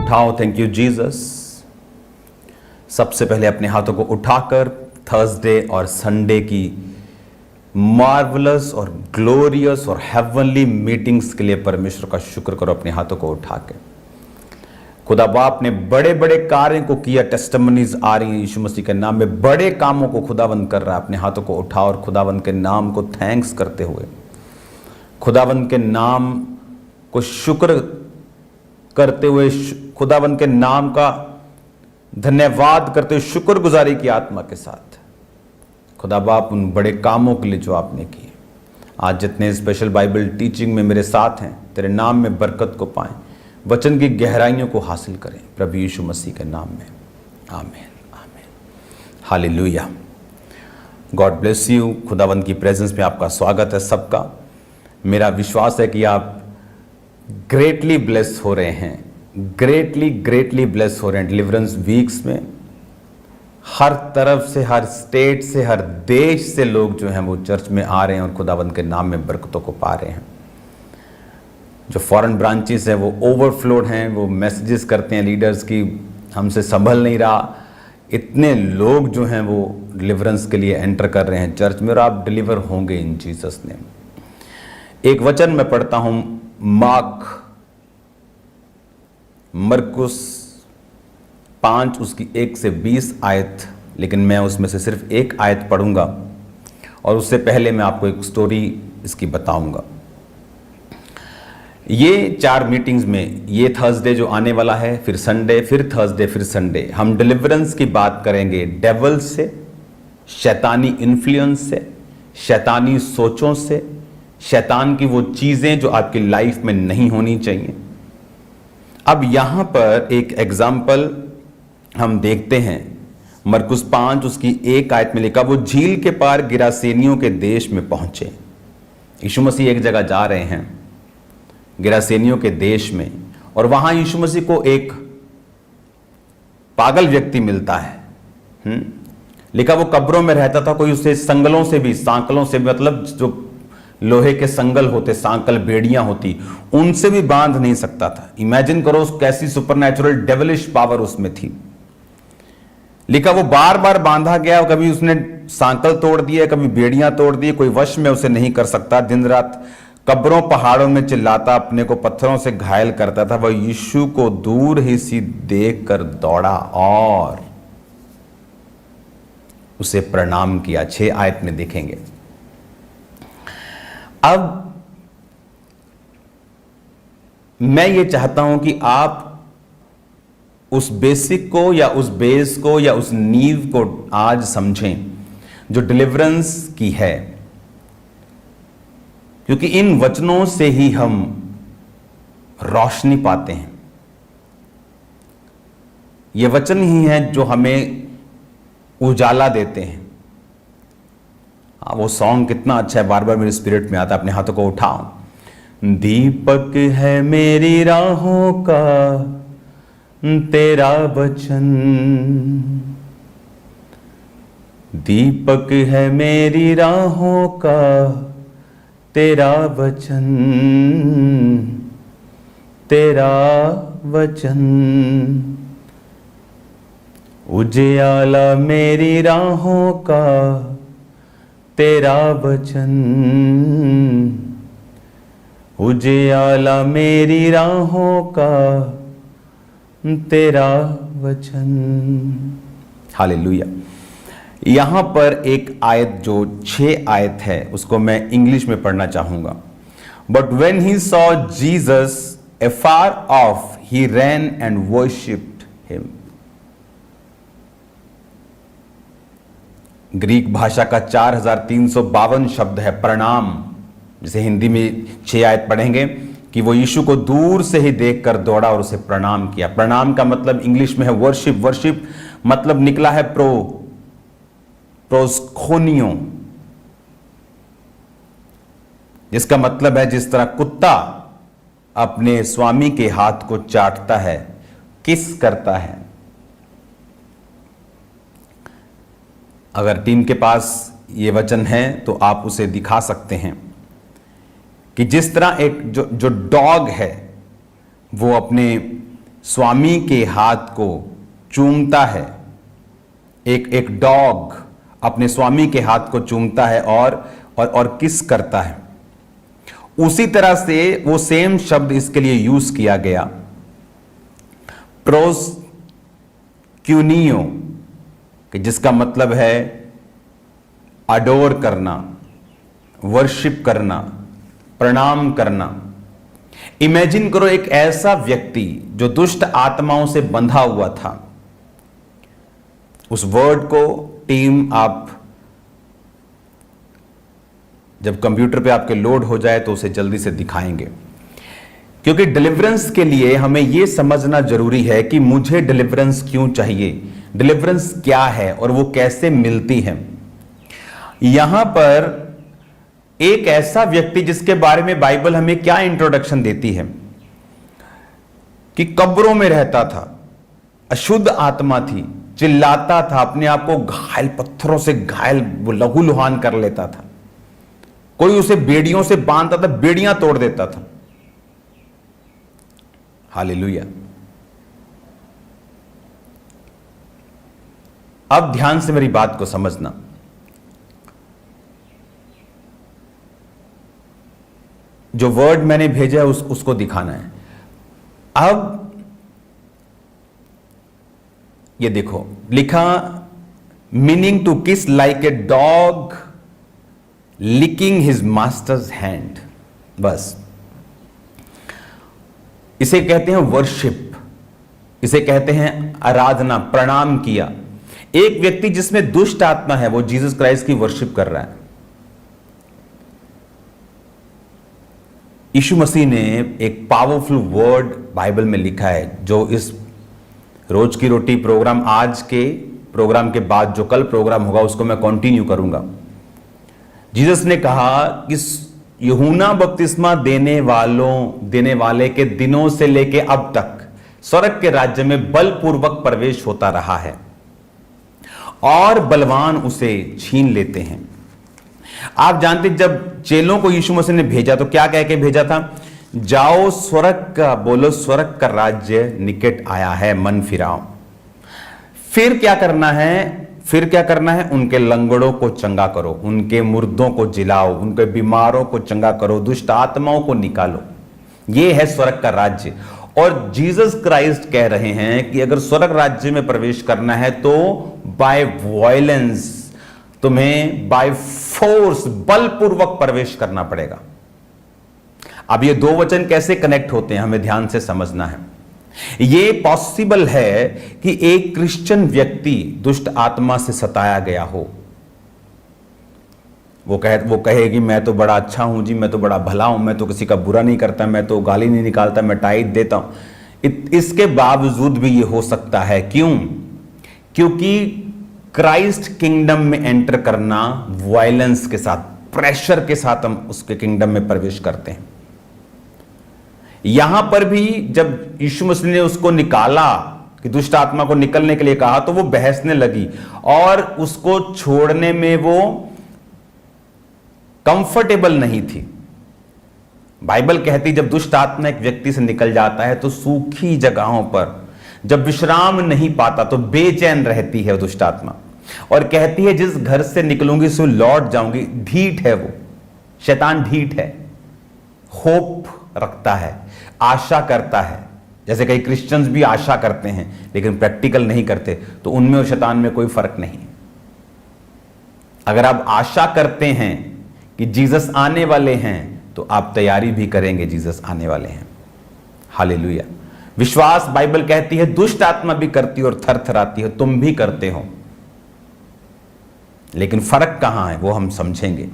उठाओ। Thank you Jesus. सबसे पहले अपने हाथों को उठाकर थर्सडे और संडे की मार्वलस और ग्लोरियस और हेवनली मीटिंग्स के लिए परमेश्वर का शुक्र करो। अपने हाथों को उठा के खुदा बाप ने बड़े बड़े कार्यों को किया। टेस्टिमनीज आ रही हैं यीशु मसीह के नाम में। बड़े कामों को खुदावंद कर रहा है। अपने हाथों को उठाओ और खुदावंद के नाम को थैंक्स करते हुए, खुदावंद के नाम को शुक्र करते हुए, खुदावंद के नाम का धन्यवाद करते हुए, शुक्रगुजारी की आत्मा के साथ खुदा बाप उन बड़े कामों के लिए जो आपने किए। आज जितने स्पेशल बाइबल टीचिंग में मेरे साथ हैं, तेरे नाम में बरकत को पाएं, वचन की गहराइयों को हासिल करें, प्रभु यीशु मसीह के नाम में। आमीन, आमीन, हालेलुया। God bless you. खुदावंद की प्रेजेंस में आपका स्वागत है सबका। मेरा विश्वास है कि आप ग्रेटली ब्लेस हो रहे हैं, ग्रेटली ब्लेस हो रहे हैं। डिलीवरेंस वीक्स में हर तरफ से, हर स्टेट से, हर देश से लोग जो हैं वो चर्च में आ रहे हैं और खुदावंद के नाम में बरकतों को पा रहे हैं। जो फॉरेन ब्रांचेस हैं वो ओवरफ्लोड हैं। वो मैसेजेस करते हैं लीडर्स की, हमसे संभल नहीं रहा। इतने लोग जो हैं वो डिलीवरेंस के लिए एंटर कर रहे हैं चर्च में, और आप डिलीवर होंगे इन जीसस नेम। एक वचन मैं पढ़ता हूं, मरकुस 5 उसकी 1 से 20 आयत, लेकिन मैं उसमें से सिर्फ एक आयत पढ़ूंगा और उससे पहले मैं आपको एक स्टोरी इसकी बताऊंगा। ये 4 मीटिंग्स में, ये थर्सडे जो आने वाला है, फिर संडे, फिर थर्सडे, फिर संडे, हम डिलीवरेंस की बात करेंगे। डेविल से, शैतानी इन्फ्लुएंस से, शैतानी सोचों से, शैतान की वो चीजें जो आपकी लाइफ में नहीं होनी चाहिए। अब यहां पर एक एग्जाम्पल हम देखते हैं। मरकुस 5 उसकी 1 आयत में लिखा, वो झील के पार गिरासेनियों के देश में पहुंचे। यीशु मसीह एक जगह जा रहे हैं गिरासेनियों के देश में, और वहां यीशु मसीह को एक पागल व्यक्ति मिलता है। लिखा वो कब्रों में रहता था। कोई उसे संगलों से भी, सांकलों से भी, मतलब जो लोहे के संगल होते, सांकल, बेड़ियां होती, उनसे भी बांध नहीं सकता था। इमेजिन करो कैसी सुपरनैचुरल डेविलिश पावर उसमें थी। लिखा वो बार बार बांधा गया, कभी उसने सांकल तोड़ दिए, कभी बेड़ियां तोड़ दी, कोई वश में उसे नहीं कर सकता। दिन रात कब्रों पहाड़ों में चिल्लाता, अपने को पत्थरों से घायल करता था। वह यीशु को दूर ही सी देख कर दौड़ा और उसे प्रणाम किया। 6 आयत में देखेंगे। अब मैं ये चाहता हूं कि आप उस बेसिक को या उस बेस को या उस नींव को आज समझें जो डिलीवरेंस की है, क्योंकि इन वचनों से ही हम रोशनी पाते हैं। ये वचन ही हैं जो हमें उजाला देते हैं। वो सॉन्ग कितना अच्छा है, बार बार मेरे स्पिरिट में आता है। अपने हाथों को उठाओ। दीपक है मेरी राहों का तेरा वचन, दीपक है मेरी राहों का तेरा वचन, तेरा वचन। उजियाला मेरी राहों का तेरा वचन, उजियाला मेरी राहों का तेरा वचन। हालेलुया। यहां पर एक आयत जो 6 आयत है उसको मैं इंग्लिश में पढ़ना चाहूंगा। But when he saw Jesus afar off he ran and worshipped him. Greek भाषा का 4352 शब्द है प्रणाम, जिसे हिंदी में 6 आयत पढ़ेंगे कि वो यीशु को दूर से ही देखकर दौड़ा और उसे प्रणाम किया। प्रणाम का मतलब इंग्लिश में है वर्शिप। वर्शिप मतलब निकला है प्रोस्कोनियो, जिसका मतलब है जिस तरह कुत्ता अपने स्वामी के हाथ को चाटता है, किस करता है। अगर टीम के पास ये वचन है तो आप उसे दिखा सकते हैं कि जिस तरह एक जो डॉग है वो अपने स्वामी के हाथ को चूमता है, एक डॉग अपने स्वामी के हाथ को चूमता है और किस करता है, उसी तरह से वो सेम शब्द इसके लिए यूज किया गया, प्रोस्क्यूनियो, कि जिसका मतलब है अडोर करना, वर्शिप करना, प्रणाम करना। इमेजिन करो एक ऐसा व्यक्ति जो दुष्ट आत्माओं से बंधा हुआ था। उस वर्ड को टीम आप जब कंप्यूटर पे आपके लोड हो जाए तो उसे जल्दी से दिखाएंगे, क्योंकि डिलीवरेंस के लिए हमें यह समझना जरूरी है कि मुझे डिलीवरेंस क्यों चाहिए, डिलीवरेंस क्या है और वो कैसे मिलती है। यहां पर एक ऐसा व्यक्ति जिसके बारे में बाइबल हमें क्या इंट्रोडक्शन देती है कि कब्रों में रहता था, अशुद्ध आत्मा थी, चिल्लाता था, अपने आप को घायल, पत्थरों से घायल, वो लहूलुहान कर लेता था, कोई उसे बेड़ियों से बांधता था, बेड़ियां तोड़ देता था। हालेलुया। अब ध्यान से मेरी बात को समझना। जो वर्ड मैंने भेजा है उसको दिखाना है। अब ये देखो लिखा, meaning to kiss like a dog licking his master's hand. बस इसे कहते हैं वर्शिप, इसे कहते हैं आराधना, प्रणाम किया। एक व्यक्ति जिसमें दुष्ट आत्मा है वो जीसस क्राइस्ट की वर्शिप कर रहा है। यीशु मसीह ने एक पावरफुल वर्ड बाइबल में लिखा है, जो इस रोज की रोटी प्रोग्राम, आज के प्रोग्राम के बाद जो कल प्रोग्राम होगा उसको मैं कंटिन्यू करूंगा। जीसस ने कहा कि यूहन्ना बपतिस्मा देने वाले के दिनों से लेके अब तक स्वर्ग के राज्य में बलपूर्वक प्रवेश होता रहा है और बलवान उसे छीन लेते हैं। आप जानते, जब चेलों को यीशु मसीह ने भेजा तो क्या कह के भेजा था? जाओ स्वर्ग का, बोलो स्वर्ग का राज्य निकट आया है, मन फिराओ। फिर क्या करना है? उनके लंगड़ों को चंगा करो, उनके मुर्दों को जिलाओ, उनके बीमारों को चंगा करो, दुष्ट आत्माओं को निकालो। यह है स्वर्ग का राज्य। और जीसस क्राइस्ट कह रहे हैं कि अगर स्वर्ग राज्य में प्रवेश करना है तो बाय वायलेंस, तुम्हें बाय फोर्स, बलपूर्वक प्रवेश करना पड़ेगा। अब ये दो वचन कैसे कनेक्ट होते हैं हमें ध्यान से समझना है। ये पॉसिबल है कि एक क्रिश्चियन व्यक्ति दुष्ट आत्मा से सताया गया हो, वो कहेगी मैं तो बड़ा अच्छा हूं जी, मैं तो बड़ा भला हूं, मैं तो किसी का बुरा नहीं करता, मैं तो गाली नहीं निकालता, मैं टाइट देता हूं। इसके बावजूद भी ये हो सकता है। क्यों? क्योंकि क्राइस्ट किंगडम में एंटर करना वायलेंस के साथ, प्रेशर के साथ हम उसके किंगडम में प्रवेश करते हैं। यहां पर भी जब यीशु मसीह ने उसको निकाला, कि दुष्ट आत्मा को निकलने के लिए कहा, तो वो बहसने लगी और उसको छोड़ने में वो कंफर्टेबल नहीं थी। बाइबल कहती जब दुष्ट आत्मा एक व्यक्ति से निकल जाता है तो सूखी जगहों पर जब विश्राम नहीं पाता तो बेचैन रहती है दुष्ट आत्मा, और कहती है जिस घर से निकलूंगी सो लौट जाऊंगी। ढीठ है वो, शैतान ढीठ है, होप रखता है, आशा करता है। जैसे कई क्रिश्चियंस भी आशा करते हैं लेकिन प्रैक्टिकल नहीं करते, तो उनमें और शैतान में कोई फर्क नहीं। अगर आप आशा करते हैं कि जीसस आने वाले हैं तो आप तैयारी भी करेंगे, जीसस आने वाले हैं। हालेलुया। विश्वास बाइबल कहती है दुष्ट आत्मा भी करती है और थरथराती है, तुम भी करते हो, लेकिन फर्क कहां है वो हम समझेंगे।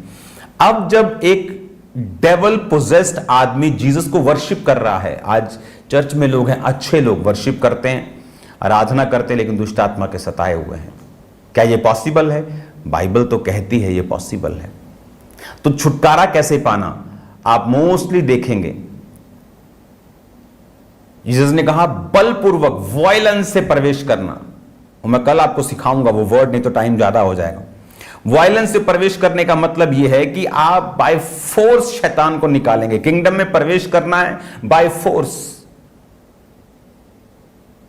अब जब एक डेवल पोजेस्ड आदमी जीसस को वर्शिप कर रहा है, आज चर्च में लोग हैं, अच्छे लोग वर्शिप करते हैं, आराधना करते हैं, लेकिन दुष्ट आत्मा के सताए हुए हैं। क्या यह पॉसिबल है? बाइबल तो कहती है यह पॉसिबल है। तो छुटकारा कैसे पाना? आप मोस्टली देखेंगे जीसस ने कहा बलपूर्वक, वायलेंस से प्रवेश करना। और मैं कल आपको सिखाऊंगा वो वर्ड, नहीं तो टाइम ज्यादा हो जाएगा। वायलेंस से प्रवेश करने का मतलब यह है कि आप बाय फोर्स शैतान को निकालेंगे। किंगडम में प्रवेश करना है बाय फोर्स।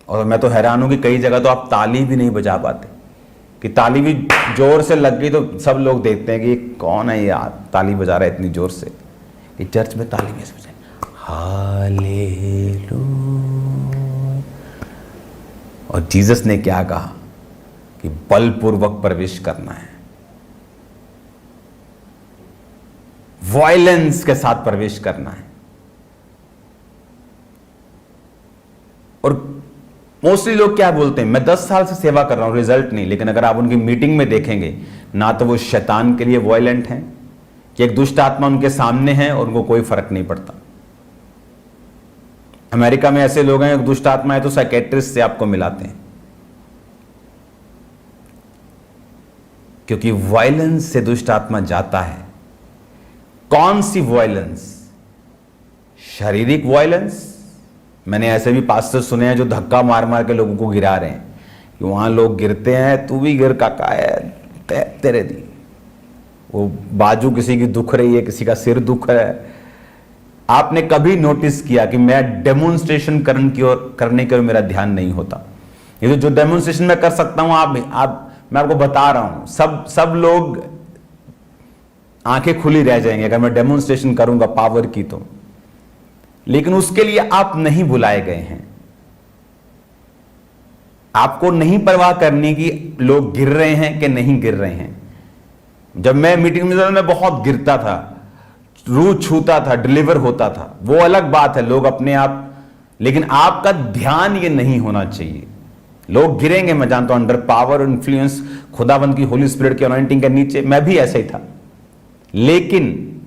और मैं तो हैरान हूं कि कई जगह तो आप ताली भी नहीं बजा पाते, कि ताली भी जोर से लग गई तो सब लोग देखते हैं कि ये कौन है यार ताली बजा रहा है इतनी जोर से, कि चर्च में ताली में बजाए हालेलुया। और जीसस ने क्या कहा कि बलपूर्वक प्रवेश करना है, वायलेंस के साथ प्रवेश करना है। और मोस्टली लोग क्या बोलते हैं, मैं 10 साल से सेवा कर रहा हूं, रिजल्ट नहीं। लेकिन अगर आप उनकी मीटिंग में देखेंगे, ना तो वो शैतान के लिए वायलेंट हैं, कि एक दुष्ट आत्मा उनके सामने है और उनको कोई फर्क नहीं पड़ता। अमेरिका में ऐसे लोग हैं, एक दुष्ट आत्मा है तो साइकेट्रिस्ट से आपको मिलाते हैं, क्योंकि वायलेंस से दुष्ट आत्मा जाता है। कौन सी वायलेंस? शारीरिक वायलेंस। मैंने ऐसे भी पास्टर सुने हैं जो धक्का मार मार के लोगों को गिरा रहे हैं, कि वहां लोग गिरते हैं, तू भी गिर काका है तेरे दी। वो बाजू किसी की दुख रही है, किसी का सिर दुख रहा है। आपने कभी नोटिस किया कि मैं डेमोन्स्ट्रेशन करने की ओर मेरा ध्यान नहीं होता। ये जो डेमोन्स्ट्रेशन मैं कर सकता हूं, मैं आपको बता रहा हूं, सब लोग आंखें खुली रह जाएंगे अगर मैं डेमोन्स्ट्रेशन करूंगा पावर की तो। लेकिन उसके लिए आप नहीं बुलाए गए हैं। आपको नहीं परवाह करनी कि लोग गिर रहे हैं कि नहीं गिर रहे हैं। जब मैं मीटिंग में मैं बहुत गिरता था, रूह छूता था, डिलीवर होता था, वो अलग बात है, लोग अपने आप। लेकिन आपका ध्यान ये नहीं होना चाहिए। लोग गिरेंगे, मैं जानता हूं, अंडर पावर इन्फ्लुएंस खुदावंद की होली स्पिरिट की अनॉइंटिंग के नीचे। मैं भी ऐसा ही था। लेकिन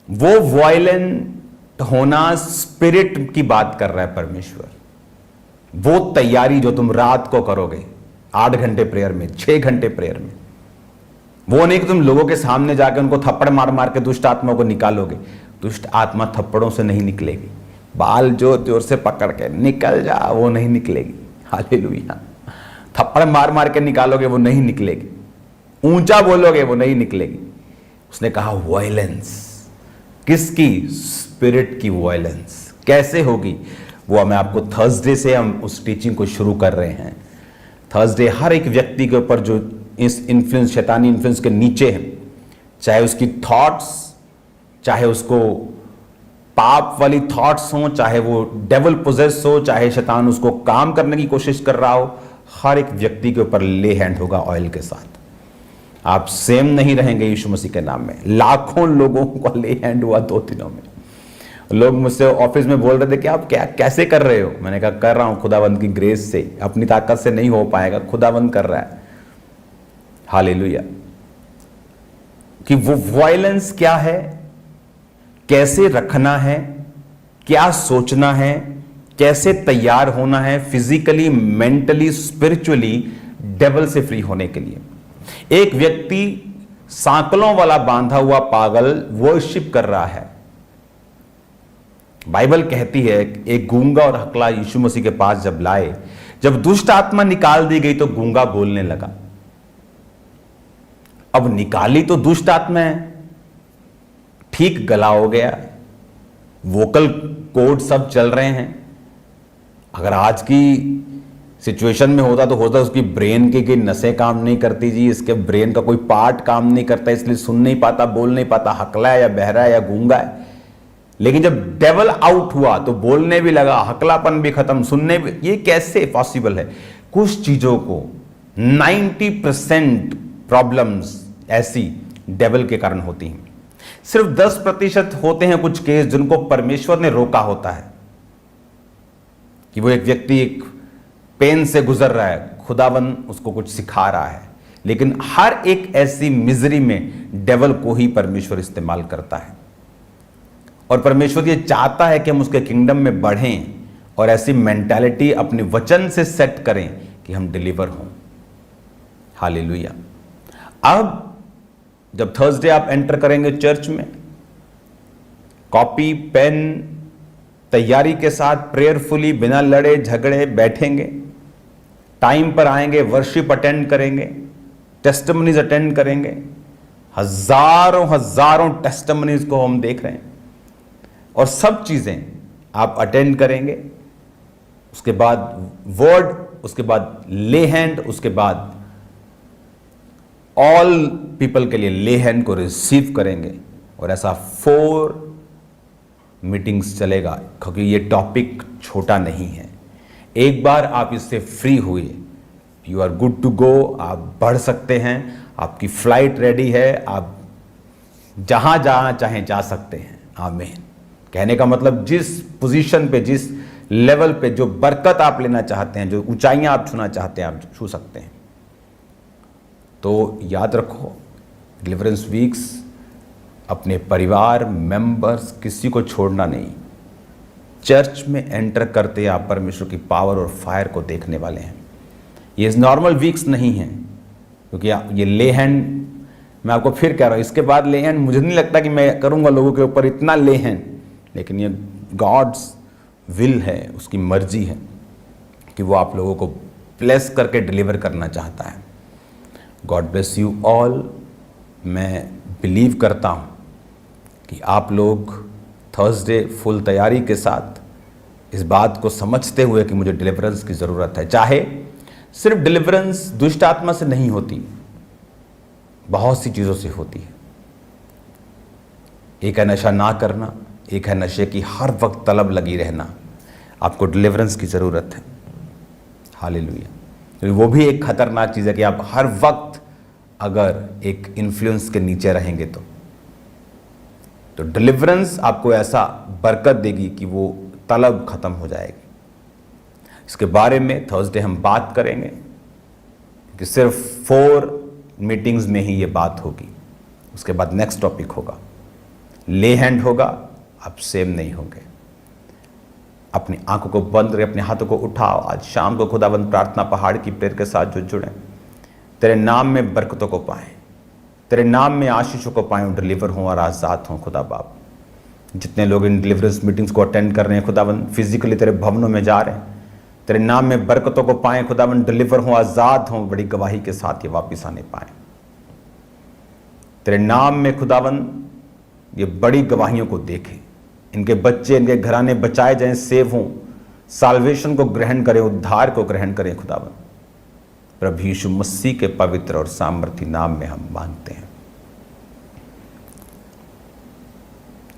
वो वायलेंट होना स्पिरिट की बात कर रहा है परमेश्वर। वो तैयारी जो तुम रात को करोगे 8 घंटे प्रेयर में, 6 घंटे प्रेयर में, वो नहीं कि तुम लोगों के सामने जाके उनको थप्पड़ मार मार के दुष्ट आत्मा को निकालोगे। दुष्ट आत्मा थप्पड़ों से नहीं निकलेगी, बाल जोर से पकड़ के निकल जा, वो नहीं निकलेगी। हालेलुया। थप्पड़ मार मार के निकालोगे, वो नहीं निकलेगी। ऊंचा बोलोगे, वो नहीं निकलेगी। उसने कहा वायलेंस। किसकी? स्पिरिट की वायलेंस। कैसे होगी वो मैं आपको थर्सडे से हम उस टीचिंग को शुरू कर रहे हैं। थर्सडे हर एक व्यक्ति के ऊपर जो इस इन्फ्लुएंस, शैतानी इन्फ्लुएंस के नीचे है, चाहे उसकी थॉट्स, चाहे उसको पाप वाली थॉट्स हो, चाहे वो डेविल पोजेस हो, चाहे शैतान उसको काम करने की कोशिश कर रहा हो, हर एक व्यक्ति के ऊपर ले हैंड होगा ऑयल के साथ। आप सेम नहीं रहेंगे यीशु मसीह के नाम में। लाखों लोगों को ले हैंड हुआ 2 दिनों में। लोग मुझसे ऑफिस में बोल रहे थे कि आप कैसे कर रहे हो? मैंने कहा कर रहा हूं खुदावंद की ग्रेस से, अपनी ताकत से नहीं हो पाएगा, खुदावंद कर रहा है। हालेलुया। कि वो वायलेंस क्या है, कैसे रखना है, क्या सोचना है, कैसे तैयार होना है फिजिकली, मेंटली, स्पिरिचुअली डेविल से फ्री होने के लिए। एक व्यक्ति सांकलों वाला बांधा हुआ पागल वर्शिप कर रहा है। बाइबल कहती है एक गूंगा और हकला यीशु मसीह के पास जब लाए, जब दुष्ट आत्मा निकाल दी गई तो गूंगा बोलने लगा। अब निकाली तो दुष्ट आत्मा है, ठीक गला हो गया, वोकल कोड सब चल रहे हैं। अगर आज की सिचुएशन में होता तो होता उसकी ब्रेन की नसें काम नहीं करती जी, इसके ब्रेन का कोई पार्ट काम नहीं करता, इसलिए सुन नहीं पाता, बोल नहीं पाता, हकला है या बहरा है या गूंगा है। लेकिन जब डेविल आउट हुआ तो बोलने भी लगा, हकलापन भी खत्म, सुनने भी। ये कैसे पॉसिबल है? कुछ चीजों को 90% प्रॉब्लम्स ऐसी डेविल के कारण होती हैं। सिर्फ 10% होते हैं कुछ केस जिनको परमेश्वर ने रोका होता है, कि वो एक व्यक्ति एक पेन से गुजर रहा है, खुदावन उसको कुछ सिखा रहा है। लेकिन हर एक ऐसी मिजरी में डेविल को ही परमेश्वर इस्तेमाल करता है। और परमेश्वर ये चाहता है कि हम उसके किंगडम में बढ़ें और ऐसी मेंटालिटी अपने वचन से सेट करें कि हम डिलीवर हों। हालेलुया। अब जब थर्सडे आप एंटर करेंगे चर्च में, कॉपी पेन तैयारी के साथ प्रेयरफुली, बिना लड़े झगड़े बैठेंगे, टाइम पर आएंगे, वर्शिप अटेंड करेंगे, टेस्टिमनीज अटेंड करेंगे। हजारों हजारों टेस्टिमनीज को हम देख रहे हैं, और सब चीजें आप अटेंड करेंगे। उसके बाद वर्ड, उसके बाद ले हैंड, उसके बाद ऑल पीपल के लिए ले हैंड को रिसीव करेंगे। और ऐसा 4 मीटिंग्स चलेगा, क्योंकि ये टॉपिक छोटा नहीं है। एक बार आप इससे फ्री हुए, you are good to go, आप बढ़ सकते हैं, आपकी फ्लाइट रेडी है, आप जहां जाना चाहें जा सकते हैं। आमीन। कहने का मतलब जिस पोजीशन पे, जिस लेवल पे जो बरकत आप लेना चाहते हैं, जो ऊंचाइयां आप छूना चाहते हैं, आप छू सकते हैं। तो याद रखो, डिलीवरेंस वीक्स अपने परिवार मेंबर्स किसी को छोड़ना नहीं। चर्च में एंटर करते आप परमेश्वर की पावर और फायर को देखने वाले हैं। ये नॉर्मल वीक्स नहीं हैं, क्योंकि ये ले हैंड, मैं आपको फिर कह रहा हूँ, इसके बाद ले हैंड मुझे नहीं लगता कि मैं करूँगा लोगों के ऊपर इतना ले हैंड, लेकिन ये गॉड्स विल है, उसकी मर्जी है कि वो आप लोगों को ब्लेस करके डिलीवर करना चाहता है। God bless you all. मैं बिलीव करता हूँ कि आप लोग थर्सडे फुल तैयारी के साथ इस बात को समझते हुए कि मुझे डिलीवरेंस की ज़रूरत है। चाहे सिर्फ डिलीवरेंस दुष्ट आत्मा से नहीं होती, बहुत सी चीज़ों से होती है। एक है नशा ना करना, एक है नशे की हर वक्त तलब लगी रहना। आपको डिलीवरेंस की ज़रूरत है। हालेलुया। क्योंकि वो भी एक खतरनाक चीज़ है कि आप हर वक्त अगर एक इन्फ्लुएंस के नीचे रहेंगे तो डिलीवरेंस आपको ऐसा बरकत देगी कि वो तलब खत्म हो जाएगी। इसके बारे में थर्सडे हम बात करेंगे कि सिर्फ 4 मीटिंग्स में ही ये बात होगी। उसके बाद नेक्स्ट टॉपिक होगा, ले हैंड होगा, आप सेम नहीं होंगे। अपनी आंखों को बंद करें, अपने हाथों को उठाओ। आज शाम को खुदाबंद प्रार्थना पहाड़ की प्रेयर के साथ जो जुड़े, तेरे नाम में बरकतों को पाएं, तेरे नाम में आशीषों को पाएं, डिलीवर हों और आज़ाद हों। खुदा बाप, जितने लोग इन डिलीवरेंस मीटिंग्स को अटेंड कर रहे हैं खुदाबंद, फिजिकली तेरे भवनों में जा रहे हैं, तेरे नाम में बरकतों को पाएं खुदाबंद, डिलीवर हों, आज़ाद हों, बड़ी गवाही के साथ ये वापस आने पाएं। तेरे नाम में खुदाबंद ये बड़ी गवाहियों को देखें, इनके बच्चे, इनके घराने बचाए जाएं, सेव हों, साल्वेशन को ग्रहण करें, उद्धार को ग्रहण करें खुदाबंद। प्रभु यीशु मसीह के पवित्र और सामर्थी नाम में हम मांगते हैं।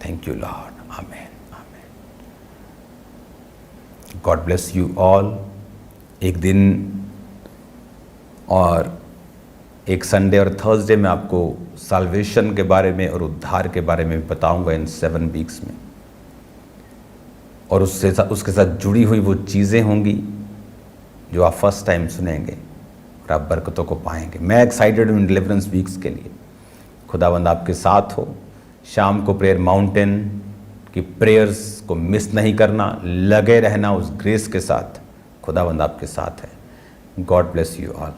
Thank you Lord. Amen, amen. God bless you all. एक दिन और एक संडे और थर्सडे में आपको साल्वेशन के बारे में और उद्धार के बारे में बताऊंगा इन 7 वीक्स में, और उसके साथ जुड़ी हुई वो चीज़ें होंगी जो आप फर्स्ट टाइम सुनेंगे और आप बरकतों को पाएंगे। मैं एक्साइटेड हूँ डिलीवरेंस वीक्स के लिए। खुदावंद आपके साथ हो। शाम को प्रेयर माउंटेन की प्रेयर्स को मिस नहीं करना, लगे रहना उस ग्रेस के साथ। खुदावंद आपके साथ है। God bless you all.